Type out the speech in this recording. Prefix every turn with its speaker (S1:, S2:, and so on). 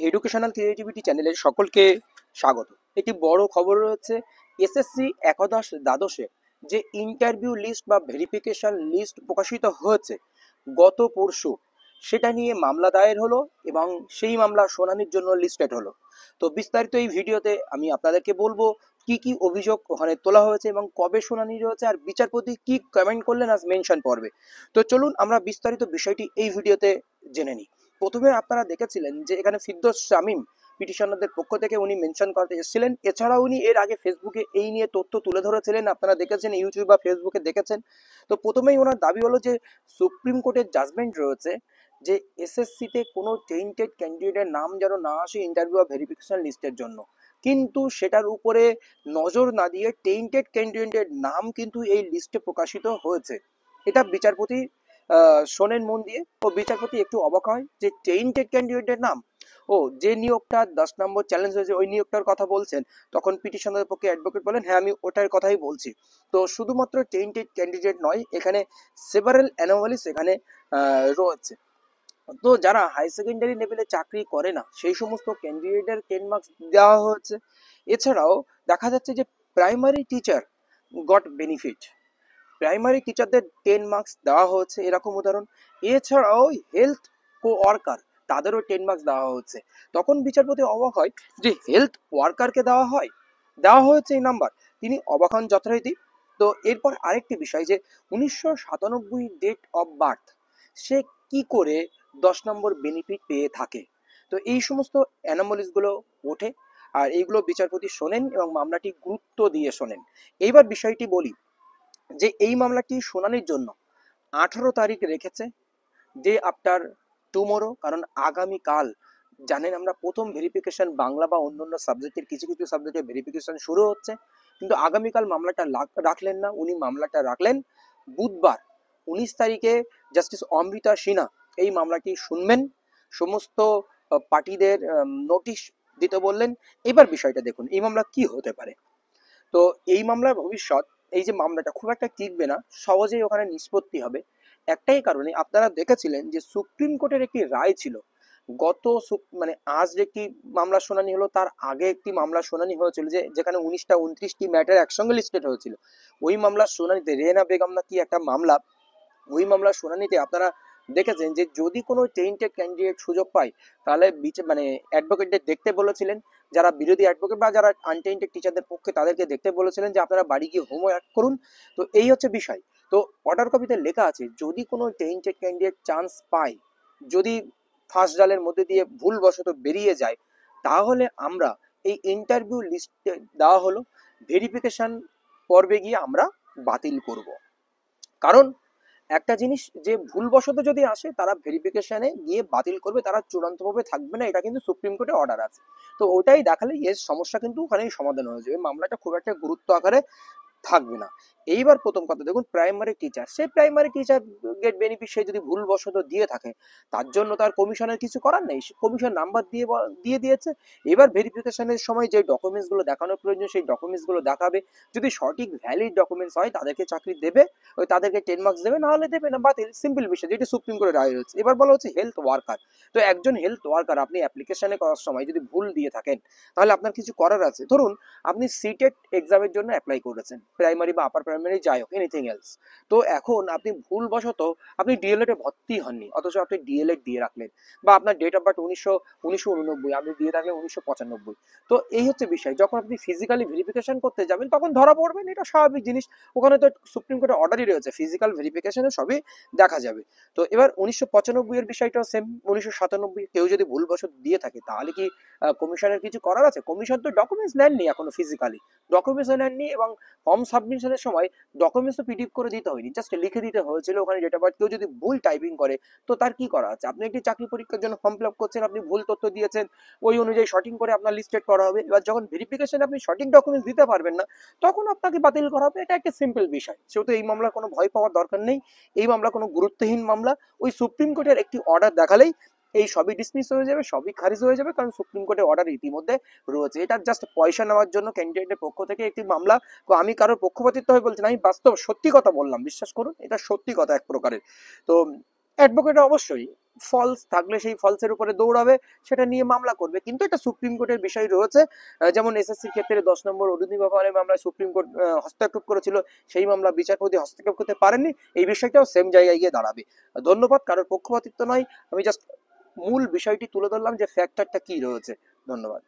S1: Educational creativity চ্যানেলের সকলকে স্বাগত। একটি বড় খবর রয়েছে, এসএসসি একাদশ দ্বাদশে যে ইন্টারভিউ লিস্ট বা ভেরিফিকেশন লিস্ট প্রকাশিত হয়েছে গত পরশু, সেটা নিয়ে মামলা দায়ের হলো এবং সেই মামলা শুনানির জন্য লিস্টেড হলো। তো বিস্তারিত এই ভিডিওতে আমি আপনাদেরকে বলবো কি কি অভিযোগ ওখানে তোলা হয়েছে এবং কবে শুনানি রয়েছে, আর বিচারপতি কি কমেন্ট করলেন আজ মেনশন পর্বে। তো চলুন আমরা বিস্তারিত বিষয়টি এই ভিডিওতে জেনে নিই। প্রথমে আপনারা দেখেছিলেন যে এখানে ফিরদৌস শামীম পিটিশনারদের পক্ষ থেকে উনি মেনশন করতে এসেছিলেন। এছাড়াও উনি এর আগে ফেসবুকে এই নিয়ে তথ্য তুলে ধরেছিলেন, আপনারা দেখেছেন, ইউটিউব বা ফেসবুকে দেখেছেন। তো প্রথমেই ওনার দাবি হলো যে সুপ্রিম কোর্টের জাজমেন্ট রয়েছে যে এসএসসিতে কোনো টেন্টেড ক্যান্ডিডেটের নাম যেন না আসে ইন্টারভিউ বা ভেরিফিকেশন লিস্টের জন্য, কিন্তু সেটার উপরে নজর না দিয়ে টেন্টেড ক্যান্ডিডেটের নাম কিন্তু এই লিস্টে প্রকাশিত হয়েছে। এটা বিচারপতি শোনেন মন দিয়ে, ও বিচারপতি একটু অবাক হয় যে টেন্টেড ক্যান্ডিডেটের নাম, ও যে নিয়োগটা 10 নম্বর চ্যালেঞ্জ হয়েছে ওই নিয়োগটার কথা বলছেন। তখন পিটিশনের পক্ষে অ্যাডভোকেট বলেন হ্যাঁ আমি ওটার কথাই বলছি। তো শুধুমাত্র টেন্টেড ক্যান্ডিডেট নয়, এখানে সেভারাল অ্যানোমালিস এখানে রয়েছে। তো যারা হাই সেকেন্ডারি লেভেলে চাকরি করে না সেই সমস্ত ক্যান্ডিডেটের 10 মার্কস দেওয়া হয়েছে। এছাড়াও দেখা যাচ্ছে যে primary teacher goat benefit, primary টিচারদের 10 মার্কস দেওয়া হয়েছে এরকম উদাহরণ। এছাড়াও হেলথ কো ওয়ার্কার তাদেরও 10 মার্কস দেওয়া হচ্ছে। তখন বিচারপতি অবাক হয় যে হেলথ ওয়ার্কারকে দেওয়া হয়েছে এই নাম্বার, তিনি অবাক হন যথারীতি। তো এরপর আরেকটি বিষয় যে 1997 ডেট অফ বার্থ, সে কি করে 10 নম্বর বেনিফিট পেয়ে থাকে। তো এই সমস্ত অ্যানোমালিসগুলো ওঠে, আর এইগুলো বিচারপতি শোনেন এবং মামলাটি গুরুত্ব দিয়ে শোনেন। এইবার বিষয়টি বলি যে এই মামলাটি শুনানির জন্য 18 তারিখ রেখেছে, ডে আফটার টুমোরো। কারণ আগামীকাল জানেন আমরা প্রথম ভেরিফিকেশন বাংলা বা অন্যান্য সাবজেক্টের কিছু কিছু সাবজেক্টের ভেরিফিকেশন শুরু হচ্ছে, কিন্তু আগামীকাল মামলাটা রাখলেন না, উনি মামলাটা রাখলেন বুধবার 19 তারিখে। জাস্টিস অমৃতা সিনহা এই মামলাটি শুনবেন, সমস্ত পার্টিদের নোটিশ দিতে বললেন। এবার বিষয়টা দেখুন এই মামলা কি হতে পারে। তো এই মামলার ভবিষ্যৎ, এই যে মামলাটা খুব একটা টিকবে না, সহজেই ওখানে নিষ্পত্তি হবে। একটাই কারণে, আপনারা দেখেছিলেন যে সুপ্রিম কোর্টের একটি রায় ছিল গত মানে আজ একটি মামলা শুনানি হলো, তার আগে একটি মামলা শুনানি হয়েছিল যে যেখানে 19টা 29টি ম্যাটার একসঙ্গে লিস্টেড হয়েছিল। ওই মামলার শুনানিতে রেনা বেগম না কি একটা মামলা, ওই মামলার শুনানিতে আপনারা দেখেছেন যে যদি কোনো টেন্টেড ক্যান্ডিডেট সুযোগ পায় তাহলে মানে অ্যাডভোকেটদের দেখতে বলেছিলেন, যারা বিরোধী অ্যাডভোকেট বা যারা আনটেন্টেড টিচারদের পক্ষে তাদেরকে দেখতে বলেছিলেন যে আপনারা বাড়ি গিয়ে হোমওয়ার্ক করুন। তো এই হচ্ছে বিষয়। তো অর্ডার কপিতে লেখা আছে যদি কোনো টেন্টেড ক্যান্ডিডেট চান্স পায়, যদি ফার্স্ট জালের মধ্যে দিয়ে ভুলবশত বেরিয়ে যায়, তাহলে আমরা এই ইন্টারভিউ লিস্টে দেওয়া হলো ভেরিফিকেশন পর্বে গিয়ে আমরা বাতিল করব। কারণ একটা জিনিস যে ভুলবশত যদি আসে তারা ভেরিফিকেশনে গিয়ে বাতিল করবে, তারা চূড়ান্তভাবে থাকবে না, এটা কিন্তু সুপ্রিম কোর্টে অর্ডার আছে। তো ওটাই দেখালে এর সমস্যা কিন্তু ওখানেই সমাধান হয়ে যাবে, মামলাটা খুব একটা গুরুত্ব আকারে থাকবে না। এইবার প্রথম কথা দেখুন, প্রাইমারি টিচার, সে প্রাইমারি টিচার গেট বেনিফিট সে যদি ভুলবশত দিয়ে থাকে, তার জন্য তার কমিশনের কিছু করার নেই, কমিশন নাম্বার দিয়ে দিয়েছে। এবার ভেরিফিকেশনের সময় যে ডকুমেন্টস গুলো দেখানোর প্রয়োজন সেই ডকুমেন্টস গুলো দেখাবে, যদি সঠিক ভ্যালিড ডকুমেন্টস হয় তাদেরকে চাকরি দেবে, ওই তাদেরকে 10 মার্কস দেবে, না হলে দেবে না, বাতিল, সিম্পল বিষয়, যেটা সুপ্রিম কোর্টের রায় হয়েছে। এবার বলা হচ্ছে হেলথ ওয়ার্কার। তো একজন হেলথ ওয়ার্কার আপনি অ্যাপ্লিকেশনে করার সময় যদি ভুল দিয়ে থাকেন তাহলে আপনার কিছু করার আছে। ধরুন আপনি সিটেট এক্সামের জন্য অ্যাপ্লাই করেছেন, প্রাইমারি বা আপার প্রাইমারি যাই হোক, এনিথিং এলস। তো এখন আপনি ভুলবশত আপনি ডিএলএড এ ভর্তি হননি, অথচ আপনি ডিএলএড দিয়ে রাখলেন, বা আপনার ডেট অফ বার্থ 1989 আপনি দিয়ে রাখলেন 1995। তো এই হচ্ছে বিষয়, যখন আপনি ফিজিক্যালি ভেরিফিকেশন করতে যাবেন তখন ধরা পড়বেন, এটা স্বাভাবিক জিনিস। ওখানে তো সুপ্রিম কোর্টের অর্ডারই রয়েছে, ফিজিক্যাল ভেরিফিকেশনে সবই দেখা যাবে। তো এবার 1995 এর বিষয়টাও সেম, 1997 কেউ যদি ভুলবশত দিয়ে থাকে তাহলে কি কমিশনের কিছু করার আছে? কমিশন তো ডকুমেন্টস নেননি এখনো ফিজিক্যালি, ডকুমেন্টসও নেননি, এবং ফর্ম সাবমিশনের সময় ডকুমেন্টসও পিডিএফ করে দিতে হয়নি, জাস্ট লিখে দিতে হয়েছিল ওখানে ডেট অফ বার্থ। কেউ যদি ভুল টাইপিং করে তো তার কি করা আছে? আপনি একটি চাকরি পরীক্ষার জন্য ফর্ম ফিল আপ করছেন, আপনি ভুল তথ্য দিয়েছেন, ওই অনুযায়ী শর্টিং করে আপনার লিস্টেড করা হবে। এবার যখন ভেরিফিকেশনে আপনি সঠিক ডকুমেন্টস দিতে পারবেন না, তখন আপনাকে বাতিল করা হবে। এটা একটা সিম্পল বিষয়, সেহেতু এই মামলার কোনো ভয় পাওয়ার দরকার নেই। এই মামলা কোনো গুরুত্বহীন মামলা, ওই সুপ্রিম কোর্টের একটি অর্ডার দেখালেই এই সবই ডিসমিস হয়ে যাবে, সবই খারিজ হয়ে যাবে, কারণ সুপ্রিম কোর্টের অর্ডার ইতিমধ্যে রয়েছে। এটা জাস্ট পয়সা নেওয়ার জন্য ক্যান্ডিডেটের পক্ষ থেকে একটি মামলা। তো আমি কারোর পক্ষপাতিত্ব হয়ে বলছি না, আমি বাস্তব সত্যি কথা বললাম, বিশ্বাস করুন এটা সত্যি কথা এক প্রকারের। তো অ্যাডভোকেট অবশ্যই ফলস থাকলে সেই ফলসের উপরে দৌড়াবে, সেটা নিয়ে মামলা করবে। কিন্তু এটা সুপ্রিম কোর্টের বিষয় রয়েছে, যেমন এসএসসির ক্ষেত্রে 10 নম্বর অরুণী বাপানের মামলায় সুপ্রিম কোর্ট হস্তক্ষেপ করেছিল, সেই মামলা বিচারপতি হস্তক্ষেপ করতে পারেননি, এই বিষয়টাও সেম জায়গায় গিয়ে দাঁড়াবে। ধন্যবাদ, কারোর পক্ষপাতিত্ব নয়, আমি জাস্ট মূল বিষয়টি তুলে ধরলাম যে ফ্যাক্টরটা কি রয়েছে। ধন্যবাদ।